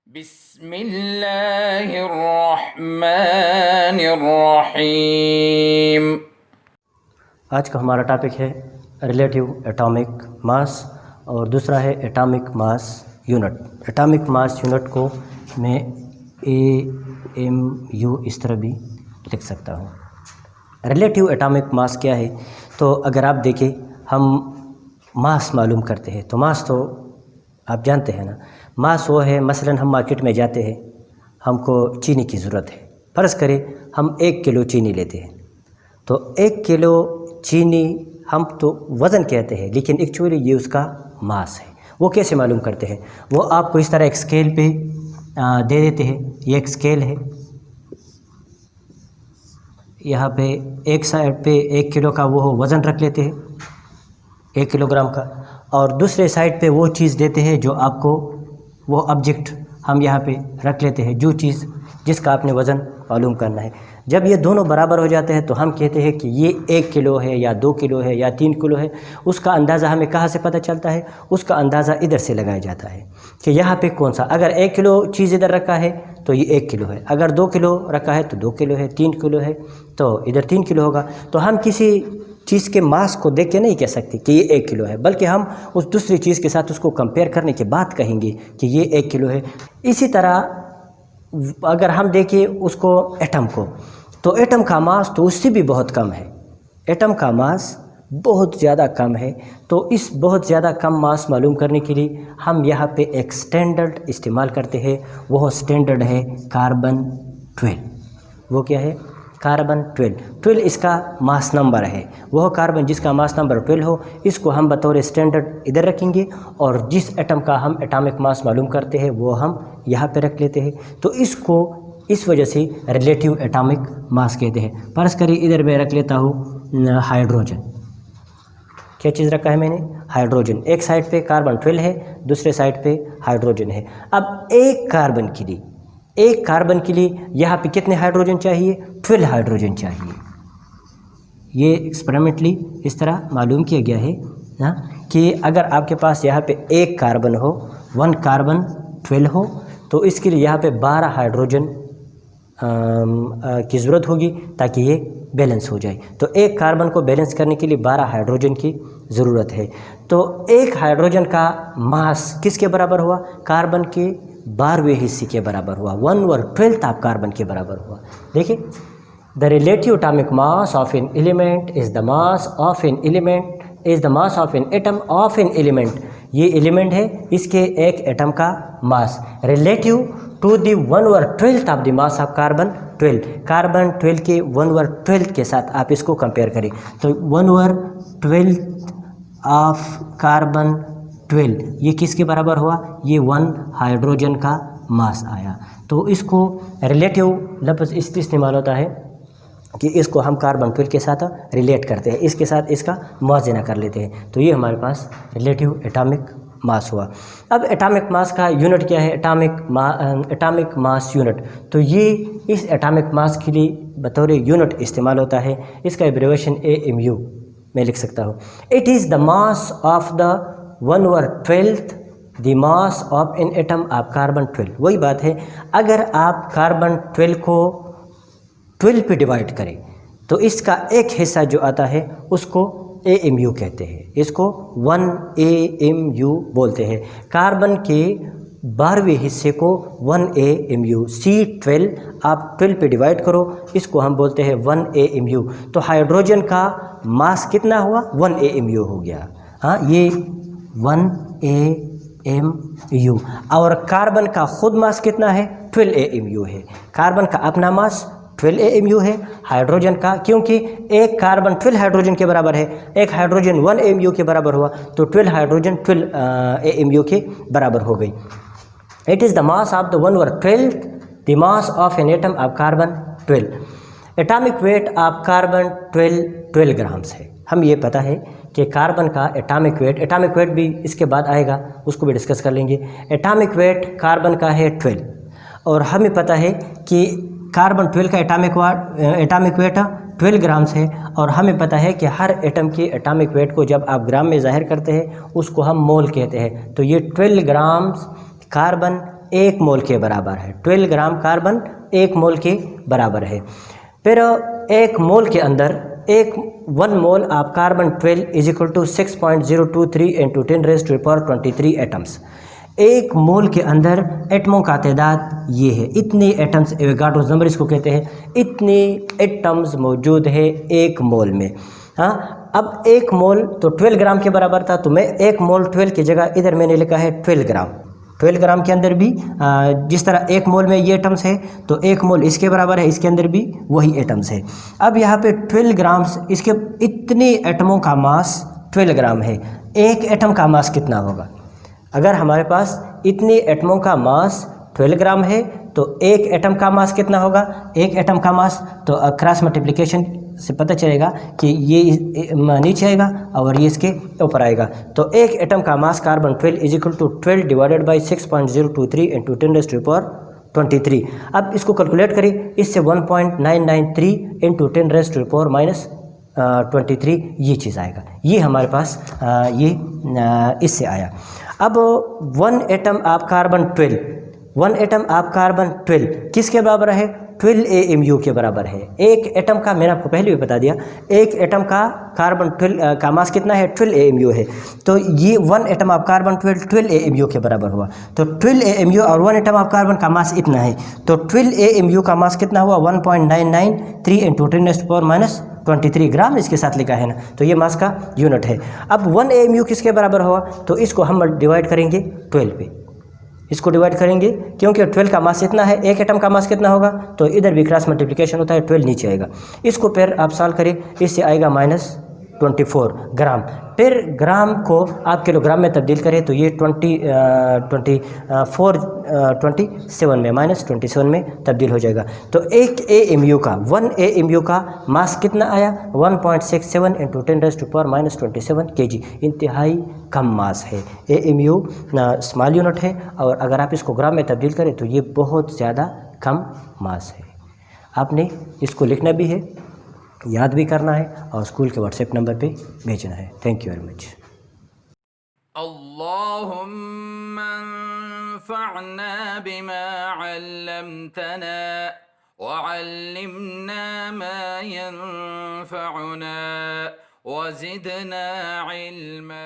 बिस्मिल्लाहिर्रहमानिर्रहीम। आज का हमारा टॉपिक है रिलेटिव एटॉमिक मास और दूसरा है atomic mass unit. Atomic mass unit को मैं AMU इस तरह भी लिख सकता हूँ। रिलेटिव एटॉमिक मास क्या है? तो अगर आप देखें, हम मास मालूम करते हैं तो मास तो आप जानते हैं ना। मास वो है, मसलन हम मार्केट में जाते हैं, हमको चीनी की ज़रूरत है। फ़र्ज़ करें हम 1 किलो चीनी लेते हैं, तो 1 किलो चीनी हम तो वज़न कहते हैं, लेकिन एक्चुअली ये उसका मास है। वो कैसे मालूम करते हैं? वो आपको इस तरह एक स्केल पे दे देते हैं। ये एक स्केल है, यहाँ पे एक साइड पे 1 किलो का वो वज़न रख लेते हैं, 1 किलोग्राम का, और दूसरे साइड पे वो चीज़ देते हैं जो आपको, वो ऑब्जेक्ट हम यहाँ पे रख लेते हैं, जो चीज़ जिसका आपने वज़न मालूम करना है। जब ये दोनों बराबर हो जाते हैं तो हम कहते हैं कि ये 1 किलो है या 2 किलो है या 3 किलो है। उसका अंदाज़ा हमें कहाँ से पता चलता है? उसका अंदाज़ा इधर से लगाया जाता है कि यहाँ पे कौन सा, अगर 1 किलो चीज़ इधर रखा है तो ये 1 किलो है, अगर 2 किलो रखा है तो 2 किलो है, 3 किलो है तो इधर 3 किलो होगा। तो हम किसी चीज़ के मास को देख के नहीं कह सकते कि ये 1 किलो है, बल्कि हम उस दूसरी चीज़ के साथ उसको कंपेयर करने के बाद कहेंगे कि ये 1 किलो है। इसी तरह अगर हम देखें उसको एटम को, तो एटम का मास तो उससे भी बहुत कम है। एटम का मास बहुत ज़्यादा कम है। तो इस बहुत ज़्यादा कम मास मालूम करने के लिए हम यहाँ पे एक स्टैंडर्ड इस्तेमाल करते हैं। वह स्टैंडर्ड है कार्बन 12। वो क्या है? कार्बन 12। 12 इसका मास नंबर है। वह कार्बन जिसका मास नंबर 12 हो, इसको हम बतौर स्टैंडर्ड इधर रखेंगे, और जिस एटम का हम एटॉमिक मास मालूम करते हैं वो हम यहाँ पे रख लेते हैं। तो इसको इस वजह से रिलेटिव एटॉमिक मास कहते हैं। फर्ज़ करिए इधर मैं रख लेता हूँ हाइड्रोजन। क्या चीज़ रखा है मैंने? हाइड्रोजन। एक साइड पे कार्बन 12 है, दूसरे साइड पे हाइड्रोजन है। अब एक कार्बन के लिए यहाँ पे कितने हाइड्रोजन चाहिए? 12 हाइड्रोजन चाहिए। ये एक्सपेरिमेंटली इस तरह मालूम किया गया है ना, कि अगर आपके पास यहाँ पे एक कार्बन हो, 1 कार्बन 12 हो, तो इसके लिए यहाँ पे 12 हाइड्रोजन की ज़रूरत होगी ताकि ये बैलेंस हो जाए। तो एक कार्बन को बैलेंस करने के लिए 12 हाइड्रोजन की ज़रूरत है। तो एक हाइड्रोजन का मास किसके बराबर हुआ? कार्बन के 12वें हिस्से के बराबर हुआ। 1/12 ऑफ कार्बन के बराबर हुआ। देखिए, the relative atomic mass of an element is the mass of an element is the mass of an atom of an element. ये एलिमेंट है, इसके एक एटम का mass relative to the 1/12 of the mass of carbon 12। Carbon 12 के 1/12 के साथ आप इसको कंपेयर करें, तो 1/12 ऑफ कार्बन 12 ये किसके बराबर हुआ? ये 1 हाइड्रोजन का मास आया। तो इसको रिलेटिव लफ्ज़ इसलिए इस्तेमाल होता है कि इसको हम कार्बन 12 के साथ रिलेट करते हैं, इसके साथ इसका मुआवजा कर लेते हैं। तो ये हमारे पास रिलेटिव एटॉमिक मास हुआ। अब एटॉमिक मास का यूनिट क्या है? Atomic mass unit. तो ये इस एटॉमिक मास के लिए बतौर यूनिट इस्तेमाल होता है। इसका एब्रिविएशन AMU मैं लिख सकता हूँ। It is the mass of the 1/12 the mass of an atom of carbon 12। वही बात है, अगर आप कार्बन 12 को 12 पे डिवाइड करें तो इसका एक हिस्सा जो आता है उसको AMU कहते हैं। इसको 1 AMU बोलते हैं। कार्बन के 12वें हिस्से को 1 AMU। C12 आप 12 पे डिवाइड करो, इसको हम बोलते हैं 1 AMU। तो हाइड्रोजन का मास कितना हुआ? 1 AMU हो गया। हाँ, ये 1 AMU। और कार्बन का खुद मास कितना है? 12 AMU है। कार्बन का अपना मास 12 AMU है। हाइड्रोजन का, क्योंकि एक कार्बन 12 हाइड्रोजन के बराबर है, एक हाइड्रोजन 1 AMU के बराबर हुआ, तो 12 हाइड्रोजन 12 AMU के बराबर हो गई। It is the mass of the 1/12 the mass of an atom of carbon 12। Atomic weight of carbon 12 grams है। हम ये पता है कि कार्बन का एटॉमिक वेट भी इसके बाद आएगा, उसको भी डिस्कस कर लेंगे। एटॉमिक वेट कार्बन का है 12, और हमें पता है कि कार्बन 12 का एटॉमिक वेट 12 ग्राम्स है। और हमें पता है कि हर एटम के एटॉमिक वेट को जब आप ग्राम में ज़ाहिर करते हैं उसको हम मोल कहते हैं। तो ये 12 ग्राम्स कार्बन 1 मोल के बराबर है। 12 ग्राम कार्बन 1 मोल के बराबर है। फिर 1 मोल के अंदर 1 mole of carbon 12 is equal to 6.023 into 10⁻23 atoms. 1 mole के अंदर एटमों का तादाद ये है, इतने एटम्स, एवोगाड्रो नंबर इसको कहते हैं, इतने एटम्स मौजूद है 1 मोल में। हाँ, अब 1 मोल तो 12 ग्राम के बराबर था, तो मैं 1 मोल 12 की जगह इधर मैंने लिखा है 12 ग्राम। 12 ग्राम के अंदर भी जिस तरह 1 मोल में ये एटम्स है, तो 1 मोल इसके बराबर है, इसके अंदर भी वही एटम्स है। अब यहाँ पे 12 ग्राम्स, इसके इतने एटमों का मास 12 ग्राम है। एक एटम का मास कितना होगा? अगर हमारे पास इतने एटमों का मास 12 ग्राम है तो एक एटम का मास कितना होगा? एक एटम का मास तो क्रॉस मल्टीप्लिकेशन से पता चलेगा कि ये नीचे आएगा और ये इसके ऊपर आएगा। तो एक एटम का mass carbon 12 is equal to 12 divided by 6.023 into 10⁻23। अब इसको कैलकुलेट करें, इससे 1.993 इंटू 10⁻23 ये चीज़ आएगा। ये हमारे पास इससे आया। अब 1 atom of carbon 12, 1 atom of carbon 12 किसके बराबर है? 12 AMU के बराबर है। एक एटम का, मैंने आपको पहले भी बता दिया, एक एटम का कार्बन 12 का मास कितना है? 12 AMU है। तो ये 1 एटम ऑफ कार्बन 12 AMU के बराबर हुआ। तो 12 AMU और 1 एटम ऑफ कार्बन का मास इतना है, तो 12 AMU का मास कितना हुआ? 1.993 इंटू 10⁻23 ग्राम इसके साथ लिखा है ना, तो ये मास का यूनिट है। अब 1 AMU किसके बराबर हुआ? तो इसको हम डिवाइड करेंगे 12 पे, इसको डिवाइड करेंगे क्योंकि 12 का मास इतना है, एक एटम का मास कितना होगा? तो इधर भी क्रॉस मल्टीप्लिकेशन होता है, 12 नीचे आएगा। इसको फिर आप सॉल्व करें, इससे आएगा -24 ग्राम। फिर ग्राम को आप किलोग्राम में तब्दील करें तो ये 27 में -27 में तब्दील हो जाएगा। तो एक AMU का 1 AMU का मास कितना आया? 1.67 इंटू 10⁻27 kg। इंतहाई कम मास है। AMU स्मॉल यूनिट है और अगर आप इसको ग्राम में तब्दील करें तो ये बहुत ज़्यादा कम मास है। आपने इसको लिखना भी है, याद भी करना है और स्कूल के व्हाट्सएप नंबर पे भेजना है। Thank you very much. अल्लाहुम्मा अंफ़अना बिमा अल्लमतना वअल्लिमना मा यंफ़अुना वज़िदना इल्मा।